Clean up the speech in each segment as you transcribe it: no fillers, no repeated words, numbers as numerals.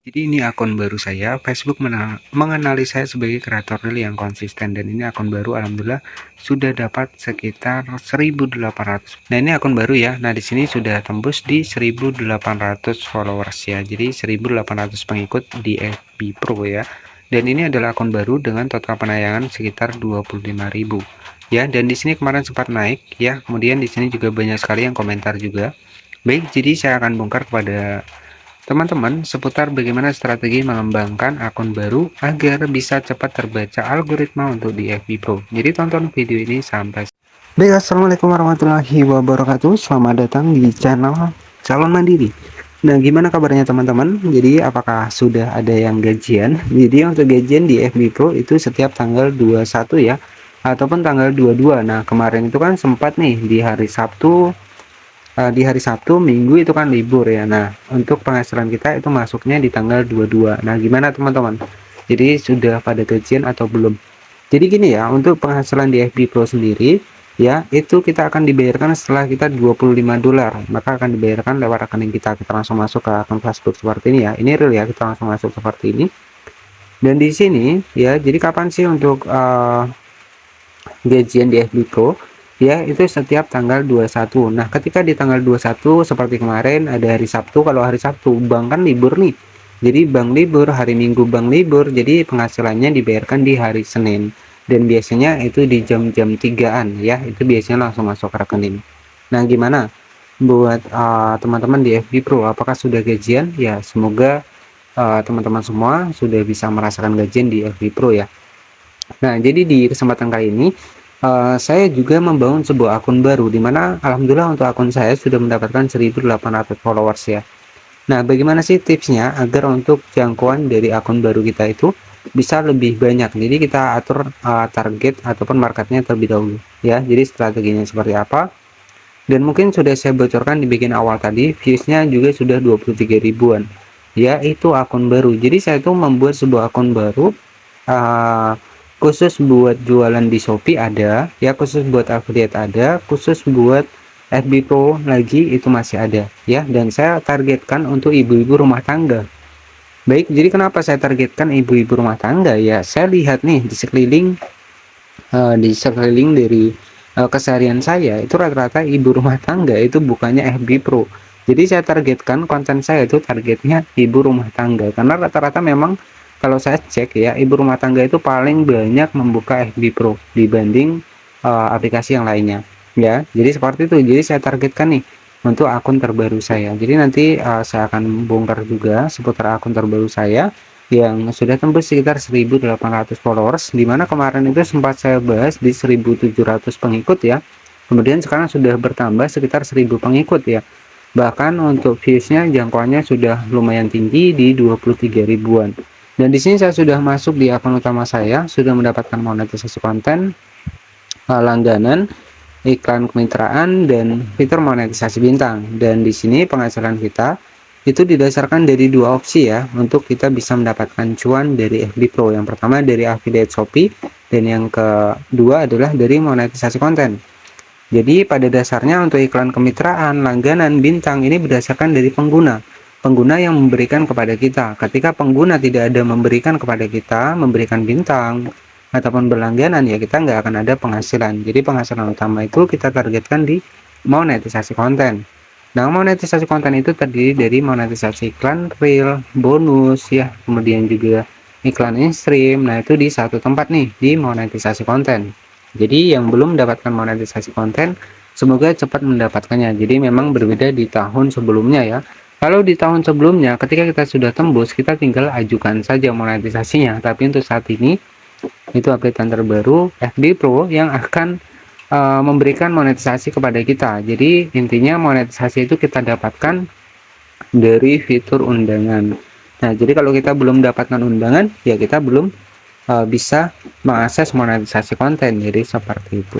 Jadi ini akun baru saya, Facebook mengenali saya sebagai kreator real yang konsisten, dan ini akun baru alhamdulillah sudah dapat sekitar 1.800. Nah, ini akun baru ya. Nah, di sini sudah tembus di 1.800 followers ya. Jadi 1.800 pengikut di FB Pro ya. Dan ini adalah akun baru dengan total penayangan sekitar 25.000 ya. Dan di sini kemarin sempat naik ya. Kemudian di sini juga banyak sekali yang komentar juga. Baik, jadi saya akan bongkar kepada teman-teman seputar bagaimana strategi mengembangkan akun baru agar bisa cepat terbaca algoritma untuk di FB Pro. Jadi tonton video ini sampai. Baik, assalamualaikum warahmatullahi wabarakatuh. Selamat datang di channel Calon Mandiri. Nah, gimana kabarnya teman-teman? Jadi apakah sudah ada yang gajian? Jadi untuk gajian di FB Pro itu setiap tanggal 21 ya, ataupun tanggal 22. Nah, kemarin itu kan sempat nih di hari Sabtu, di hari Sabtu, Minggu itu kan libur ya. Nah, untuk penghasilan kita itu masuknya di tanggal 22. Nah, gimana teman-teman? Jadi sudah pada gajian atau belum? Jadi gini ya, untuk penghasilan di FB Pro sendiri ya, itu kita akan dibayarkan setelah kita 25 dolar, maka akan dibayarkan lewat rekening kita. Kita langsung masuk ke akun Facebook seperti ini ya. Ini real ya, kita langsung masuk seperti ini. Dan di sini ya, jadi kapan sih untuk gajian di FB Pro ya, itu setiap tanggal 21. Nah, ketika di tanggal 21 seperti kemarin ada hari Sabtu, kalau hari Sabtu bank kan libur nih, jadi bank libur, hari Minggu bank libur, jadi penghasilannya dibayarkan di hari Senin, dan biasanya itu di jam-jam 3-an ya, itu biasanya langsung masuk ke rekening. Nah, gimana buat teman-teman di FB Pro, apakah sudah gajian? Ya, semoga teman-teman semua sudah bisa merasakan gajian di FB Pro ya. Nah, jadi di kesempatan kali ini saya juga membangun sebuah akun baru, di mana alhamdulillah untuk akun saya sudah mendapatkan 1.800 followers ya. Nah, bagaimana sih tipsnya agar untuk jangkauan dari akun baru kita itu bisa lebih banyak? Jadi kita atur target ataupun marketnya terlebih dahulu ya. Jadi strateginya seperti apa? Dan mungkin sudah saya bocorkan di bagian awal tadi, viewsnya juga sudah 23 ribuan. Ya, itu akun baru. Jadi saya tuh membuat sebuah akun baru khusus buat jualan di Shopee ada, ya khusus buat affiliate ada, khusus buat FB Pro lagi itu masih ada ya. Dan saya targetkan untuk ibu-ibu rumah tangga. Baik, jadi kenapa saya targetkan ibu-ibu rumah tangga ya? Saya lihat nih di sekeliling dari keseharian saya itu rata-rata ibu rumah tangga itu bukannya FB Pro. Jadi saya targetkan konten saya itu targetnya ibu rumah tangga, karena rata-rata memang kalau saya cek ya, ibu rumah tangga itu paling banyak membuka FB Pro dibanding aplikasi yang lainnya ya. Jadi seperti itu. Jadi saya targetkan nih untuk akun terbaru saya. Jadi nanti saya akan bongkar juga seputar akun terbaru saya yang sudah tembus sekitar 1.800 followers, dimana kemarin itu sempat saya bahas di 1.700 pengikut ya. Kemudian sekarang sudah bertambah sekitar 1.000 pengikut ya. Bahkan untuk viewsnya jangkauannya sudah lumayan tinggi di 23 ribuan. Dan di sini saya sudah masuk di akun utama saya, sudah mendapatkan monetisasi konten, langganan, iklan kemitraan, dan fitur monetisasi bintang. Dan di sini penghasilan kita itu didasarkan dari dua opsi ya, untuk kita bisa mendapatkan cuan dari FB Pro. Yang pertama dari affiliate Shopee, dan yang kedua adalah dari monetisasi konten. Jadi pada dasarnya untuk iklan kemitraan, langganan, bintang ini berdasarkan dari pengguna yang memberikan kepada kita. Ketika pengguna tidak ada memberikan kepada kita, memberikan bintang ataupun berlangganan, ya kita nggak akan ada penghasilan. Jadi penghasilan utama itu kita targetkan di monetisasi konten. Nah, monetisasi konten itu terdiri dari monetisasi iklan reel, bonus ya, kemudian juga iklan in-stream. Nah, itu di satu tempat nih, di monetisasi konten. Jadi yang belum mendapatkan monetisasi konten, semoga cepat mendapatkannya. Jadi memang berbeda di tahun sebelumnya ya. Kalau di tahun sebelumnya, ketika kita sudah tembus, kita tinggal ajukan saja monetisasinya. Tapi untuk saat ini, itu update terbaru FB Pro yang akan memberikan monetisasi kepada kita. Jadi intinya monetisasi itu kita dapatkan dari fitur undangan. Nah, jadi kalau kita belum mendapatkan undangan, ya kita belum bisa mengakses monetisasi konten. Jadi seperti itu.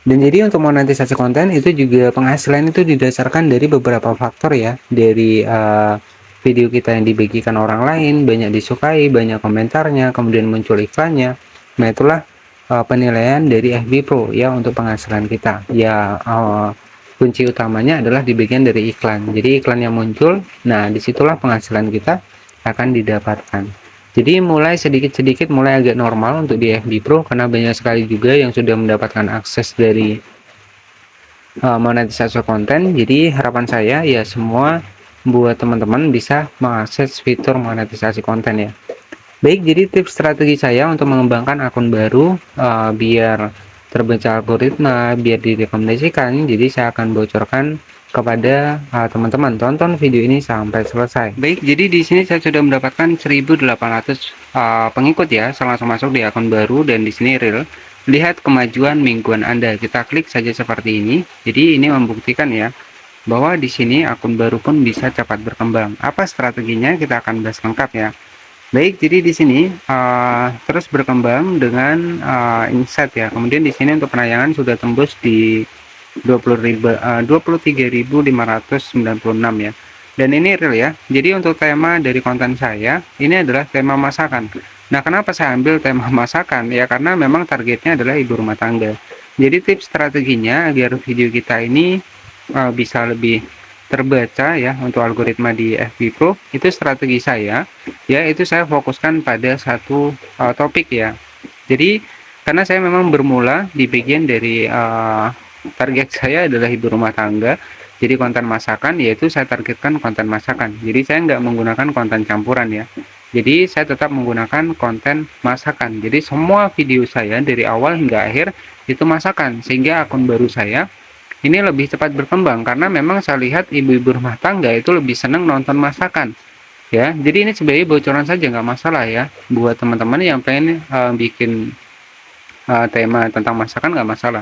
Dan jadi untuk monetisasi konten itu juga penghasilan itu didasarkan dari beberapa faktor ya. Dari video kita yang dibagikan orang lain, banyak disukai, banyak komentarnya, kemudian muncul iklannya. Nah, itulah penilaian dari FB Pro ya untuk penghasilan kita ya. Kunci utamanya adalah di bagian dari iklan. Jadi iklan yang muncul, nah disitulah penghasilan kita akan didapatkan. Jadi mulai sedikit-sedikit mulai agak normal untuk di FB Pro, karena banyak sekali juga yang sudah mendapatkan akses dari monetisasi konten. Jadi harapan saya ya semua buat teman-teman bisa mengakses fitur monetisasi konten ya. Baik, jadi tips strategi saya untuk mengembangkan akun baru biar terbaca algoritma, biar direkomendasikan. Jadi saya akan bocorkan kepada teman-teman. Tonton video ini sampai selesai. Baik, jadi di sini saya sudah mendapatkan 1.800 pengikut ya. Saya langsung masuk di akun baru dan di sini real. Lihat kemajuan mingguan Anda. Kita klik saja seperti ini. Jadi ini membuktikan ya bahwa di sini akun baru pun bisa cepat berkembang. Apa strateginya? Kita akan bahas lengkap ya. Baik, jadi di sini terus berkembang dengan insight ya. Kemudian di sini untuk penayangan sudah tembus di 23.596 ya. Dan ini real ya. Jadi untuk tema dari konten saya ini adalah tema masakan. Nah, kenapa saya ambil tema masakan? Ya karena memang targetnya adalah ibu rumah tangga. Jadi tips strateginya agar video kita ini bisa lebih terbaca ya untuk algoritma di FB Pro, itu strategi saya ya, itu saya fokuskan pada satu topik ya. Jadi karena saya memang bermula di bagian dari target saya adalah ibu rumah tangga, jadi konten masakan, yaitu saya targetkan konten masakan. Jadi saya nggak menggunakan konten campuran ya, jadi saya tetap menggunakan konten masakan. Jadi semua video saya dari awal hingga akhir itu masakan, sehingga akun baru saya ini lebih cepat berkembang karena memang saya lihat ibu-ibu rumah tangga itu lebih senang nonton masakan ya. Jadi ini sebagai bocoran saja, nggak masalah ya buat teman-teman yang pengen bikin tema tentang masakan, nggak masalah.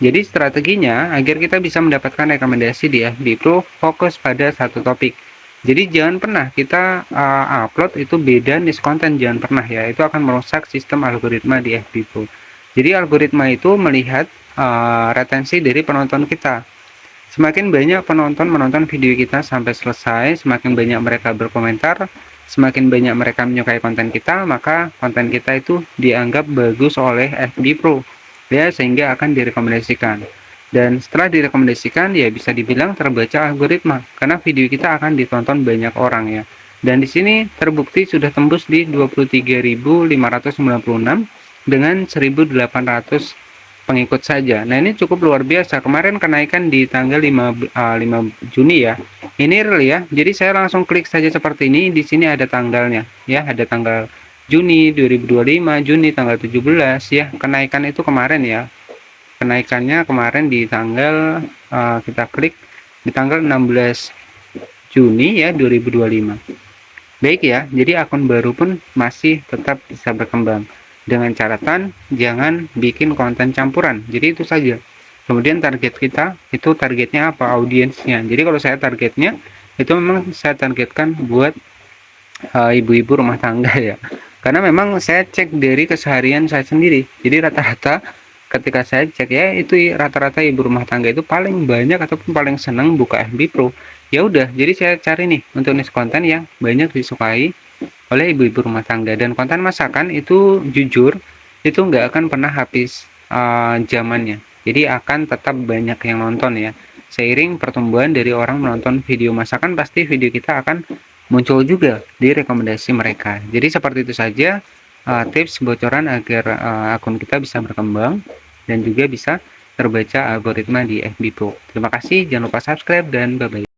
Jadi strateginya agar kita bisa mendapatkan rekomendasi di FB Pro, fokus pada satu topik. Jadi jangan pernah kita upload itu beda niche konten, jangan pernah ya, itu akan merusak sistem algoritma di FB Pro. Jadi algoritma itu melihat retensi dari penonton kita. Semakin banyak penonton menonton video kita sampai selesai, semakin banyak mereka berkomentar, semakin banyak mereka menyukai konten kita, maka konten kita itu dianggap bagus oleh FB Pro ya, sehingga akan direkomendasikan. Dan setelah direkomendasikan ya bisa dibilang terbaca algoritma karena video kita akan ditonton banyak orang ya. Dan di sini terbukti sudah tembus di 23.596 dengan 1.800 pengikut saja. Nah, ini cukup luar biasa. Kemarin kenaikan di tanggal 5 Juni ya. Ini real ya. Jadi saya langsung klik saja seperti ini. Di sini ada tanggalnya ya, ada tanggal Juni 2025, Juni tanggal 17 ya. Kenaikan itu kemarin ya. Kenaikannya kemarin di tanggal kita klik di tanggal 16 Juni ya 2025. Baik ya. Jadi akun baru pun masih tetap bisa berkembang. Dengan catatan jangan bikin konten campuran. Jadi itu saja. Kemudian target kita itu targetnya apa? Audiensnya. Jadi kalau saya targetnya itu memang saya targetkan buat ibu-ibu rumah tangga ya. Karena memang saya cek dari keseharian saya sendiri. Jadi rata-rata ketika saya cek ya, itu rata-rata ibu rumah tangga itu paling banyak ataupun paling senang buka FB Pro. Ya udah, jadi saya cari nih untuk niche konten yang banyak disukai oleh ibu-ibu rumah tangga. Dan konten masakan itu jujur itu nggak akan pernah habis zamannya. Jadi akan tetap banyak yang nonton ya. Seiring pertumbuhan dari orang menonton video masakan, pasti video kita akan muncul juga di rekomendasi mereka. Jadi seperti itu saja tips bocoran agar akun kita bisa berkembang dan juga bisa terbaca algoritma di FB Pro. Terima kasih, jangan lupa subscribe dan bye-bye.